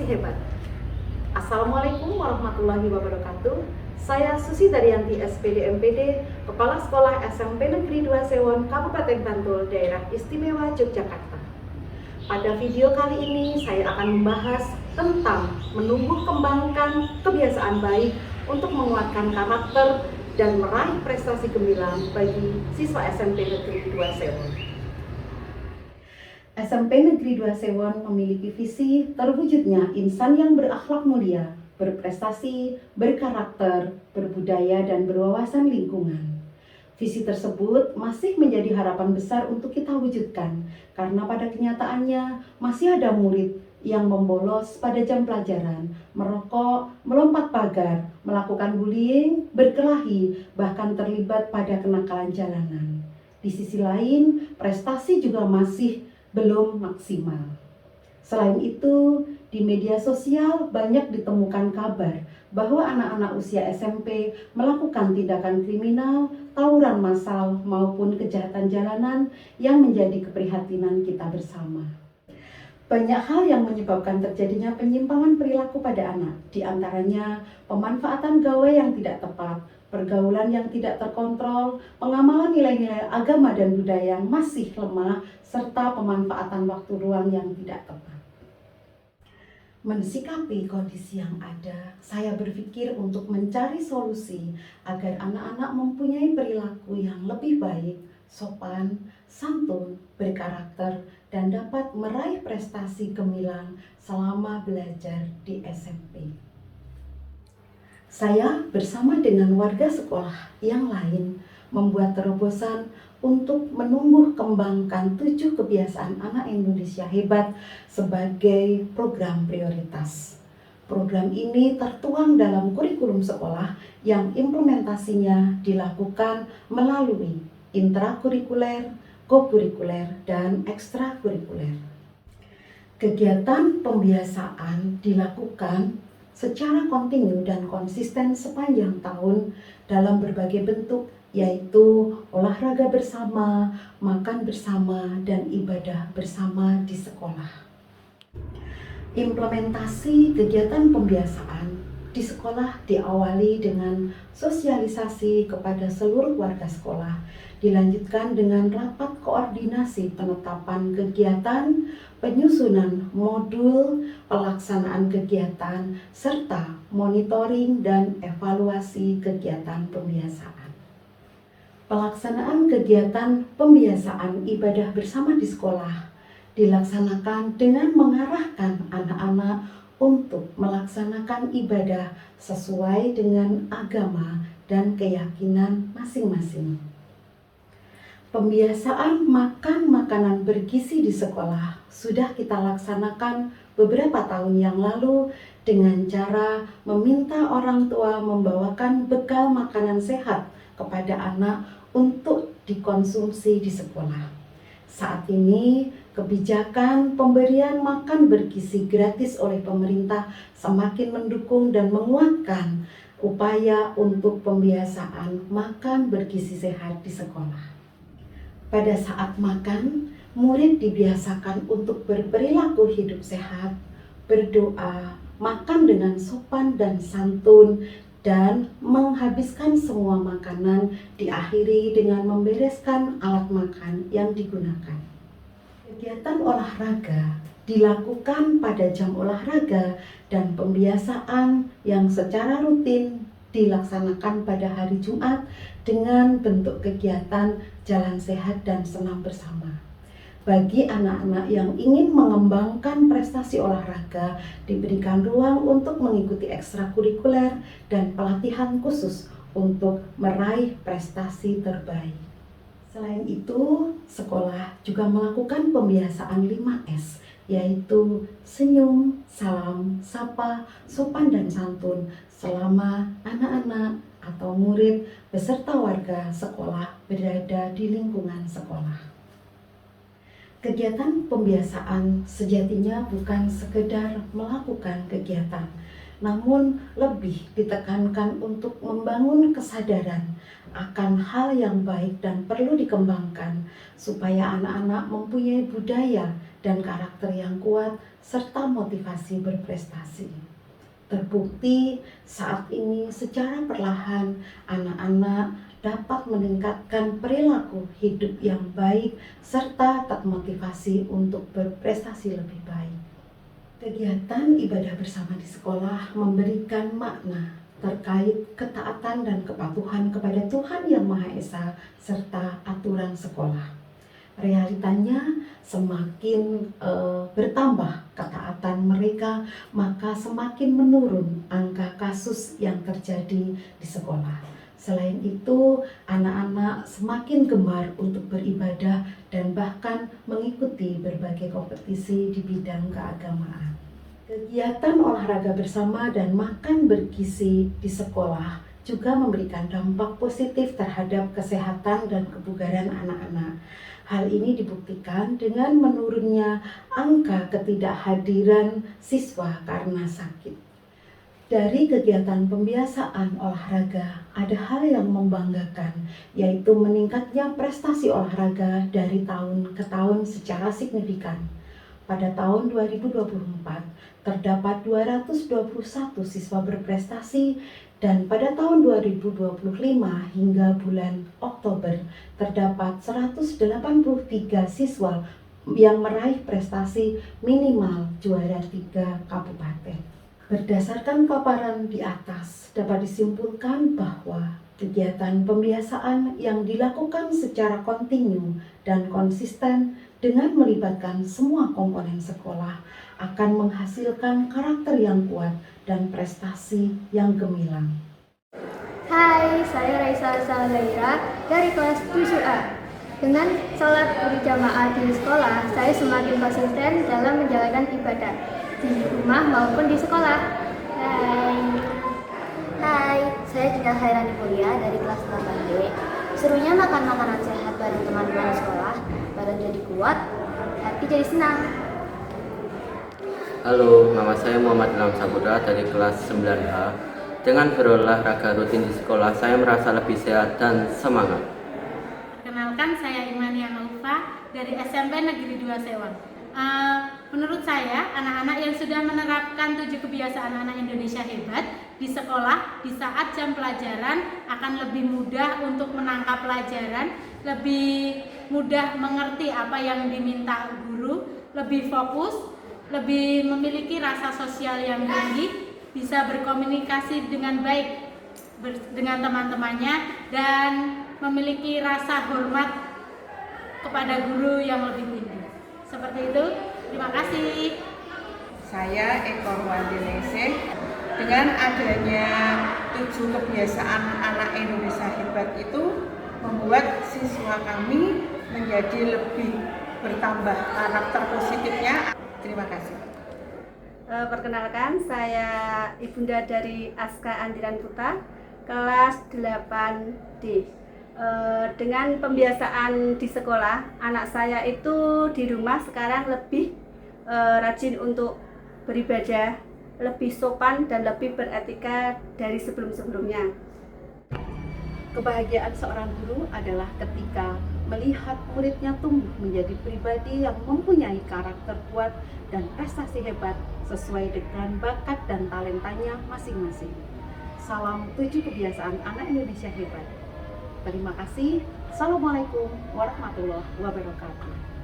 hebat. Assalamualaikum warahmatullahi wabarakatuh. Saya Susi Daryanti SPD MPD, Kepala Sekolah SMP Negeri 2 Sewon, Kabupaten Bantul, Daerah Istimewa Yogyakarta. Pada video kali ini saya akan membahas tentang menumbuh kembangkan kebiasaan baik untuk menguatkan karakter dan meraih prestasi gemilang bagi siswa SMP Negeri 2 Sewon. SMP Negeri 2 Sewon memiliki visi terwujudnya insan yang berakhlak mulia, berprestasi, berkarakter, berbudaya, dan berwawasan lingkungan. Visi tersebut masih menjadi harapan besar untuk kita wujudkan, karena pada kenyataannya masih ada murid yang membolos pada jam pelajaran, merokok, melompat pagar, melakukan bullying, berkelahi, bahkan terlibat pada kenakalan jalanan. Di sisi lain, prestasi juga masih belum maksimal. Selain itu, di media sosial banyak ditemukan kabar bahwa anak-anak usia SMP melakukan tindakan kriminal, tawuran massal, maupun kejahatan jalanan yang menjadi keprihatinan kita bersama. Banyak hal yang menyebabkan terjadinya penyimpangan perilaku pada anak, di antaranya pemanfaatan gawai yang tidak tepat, pergaulan yang tidak terkontrol, pengamalan nilai-nilai agama dan budaya yang masih lemah, serta pemanfaatan waktu ruang yang tidak tepat. Mensikapi kondisi yang ada, saya berpikir untuk mencari solusi agar anak-anak mempunyai perilaku yang lebih baik, sopan, santun, berkarakter, dan dapat meraih prestasi gemilang selama belajar di SMP. Saya bersama dengan warga sekolah yang lain membuat terobosan untuk menumbuh kembangkan 7 kebiasaan anak Indonesia hebat sebagai program prioritas. Program ini tertuang dalam kurikulum sekolah yang implementasinya dilakukan melalui intrakurikuler, kokurikuler, dan ekstrakurikuler. Kegiatan pembiasaan dilakukan secara kontinu dan konsisten sepanjang tahun dalam berbagai bentuk, yaitu olahraga bersama, makan bersama, dan ibadah bersama di sekolah. Implementasi kegiatan pembiasaan di sekolah diawali dengan sosialisasi kepada seluruh warga sekolah, dilanjutkan dengan rapat koordinasi penetapan kegiatan, penyusunan modul, pelaksanaan kegiatan, serta monitoring dan evaluasi kegiatan pembiasaan. Pelaksanaan kegiatan pembiasaan ibadah bersama di sekolah dilaksanakan dengan mengarahkan anak-anak untuk melaksanakan ibadah sesuai dengan agama dan keyakinan masing-masing. Pembiasaan makan makanan bergizi di sekolah sudah kita laksanakan beberapa tahun yang lalu dengan cara meminta orang tua membawakan bekal makanan sehat kepada anak untuk dikonsumsi di sekolah. Saat ini, kebijakan pemberian makan bergizi gratis oleh pemerintah semakin mendukung dan menguatkan upaya untuk pembiasaan makan bergizi sehat di sekolah. Pada saat makan, murid dibiasakan untuk berperilaku hidup sehat, berdoa, makan dengan sopan dan santun, dan menghabiskan semua makanan diakhiri dengan membereskan alat makan yang digunakan. Kegiatan olahraga dilakukan pada jam olahraga dan pembiasaan yang secara rutin dilaksanakan pada hari Jumat dengan bentuk kegiatan jalan sehat dan senam bersama. Bagi anak-anak yang ingin mengembangkan prestasi olahraga, diberikan ruang untuk mengikuti ekstrakurikuler dan pelatihan khusus untuk meraih prestasi terbaik. Selain itu, sekolah juga melakukan pembiasaan 5S, yaitu senyum, salam, sapa, sopan dan santun selama anak-anak atau murid beserta warga sekolah berada di lingkungan sekolah. Kegiatan pembiasaan sejatinya bukan sekedar melakukan kegiatan, namun lebih ditekankan untuk membangun kesadaran akan hal yang baik dan perlu dikembangkan supaya anak-anak mempunyai budaya dan karakter yang kuat, serta motivasi berprestasi. Terbukti saat ini secara perlahan anak-anak dapat meningkatkan perilaku hidup yang baik serta termotivasi untuk berprestasi lebih baik. Kegiatan ibadah bersama di sekolah memberikan makna terkait ketaatan dan kepatuhan kepada Tuhan Yang Maha Esa serta aturan sekolah. Realitanya semakin bertambah ketaatan mereka, maka semakin menurun angka kasus yang terjadi di sekolah. Selain itu, anak-anak semakin gemar untuk beribadah dan bahkan mengikuti berbagai kompetisi di bidang keagamaan. Kegiatan olahraga bersama dan makan bergizi di sekolah juga memberikan dampak positif terhadap kesehatan dan kebugaran anak-anak. Hal ini dibuktikan dengan menurunnya angka ketidakhadiran siswa karena sakit. Dari kegiatan pembiasaan olahraga, ada hal yang membanggakan, yaitu meningkatnya prestasi olahraga dari tahun ke tahun secara signifikan. Pada tahun 2024, terdapat 221 siswa berprestasi, dan pada tahun 2025 hingga bulan Oktober terdapat 183 siswa yang meraih prestasi minimal juara 3 kabupaten. Berdasarkan paparan di atas, dapat disimpulkan bahwa kegiatan pembiasaan yang dilakukan secara kontinu dan konsisten dengan melibatkan semua komponen sekolah akan menghasilkan karakter yang kuat dan prestasi yang gemilang. Hai, saya Raisa Salzaira dari kelas 7A. Dengan sholat berjamaah di sekolah, saya semakin konsisten dalam menjalankan ibadah di rumah maupun di sekolah. Hai, saya Dinda Khairani Mulia dari kelas 8D. Serunya makan makanan sehat bareng teman-teman sekolah, badan jadi kuat, hati jadi senang. Halo, nama saya Muhammad Ilham Saputra dari kelas 9A. Dengan berolahraga rutin di sekolah, saya merasa lebih sehat dan semangat. Perkenalkan, saya Imania Aufa dari SMP Negeri 2 Sewang. Menurut saya, anak-anak yang sudah menerapkan 7 kebiasaan anak Indonesia hebat di sekolah di saat jam pelajaran akan lebih mudah untuk menangkap pelajaran, lebih mudah mengerti apa yang diminta guru, lebih fokus, lebih memiliki rasa sosial yang tinggi, bisa berkomunikasi dengan baik dengan teman-temannya, dan memiliki rasa hormat kepada guru yang lebih tinggi. Seperti itu, terima kasih. Saya Eko Wandenese. Dengan adanya 7 kebiasaan anak Indonesia hebat itu membuat siswa kami menjadi lebih bertambah karakter positifnya. Terima kasih. Perkenalkan, saya Ibunda dari Aska Andiran Putra, kelas 8D. Dengan pembiasaan di sekolah, anak saya itu di rumah sekarang lebih rajin untuk beribadah, lebih sopan dan lebih beretika dari sebelum-sebelumnya. Kebahagiaan seorang guru adalah ketika melihat muridnya tumbuh menjadi pribadi yang mempunyai karakter kuat dan prestasi hebat sesuai dengan bakat dan talentanya masing-masing. Salam 7 kebiasaan anak Indonesia hebat. Terima kasih. Assalamualaikum warahmatullahi wabarakatuh.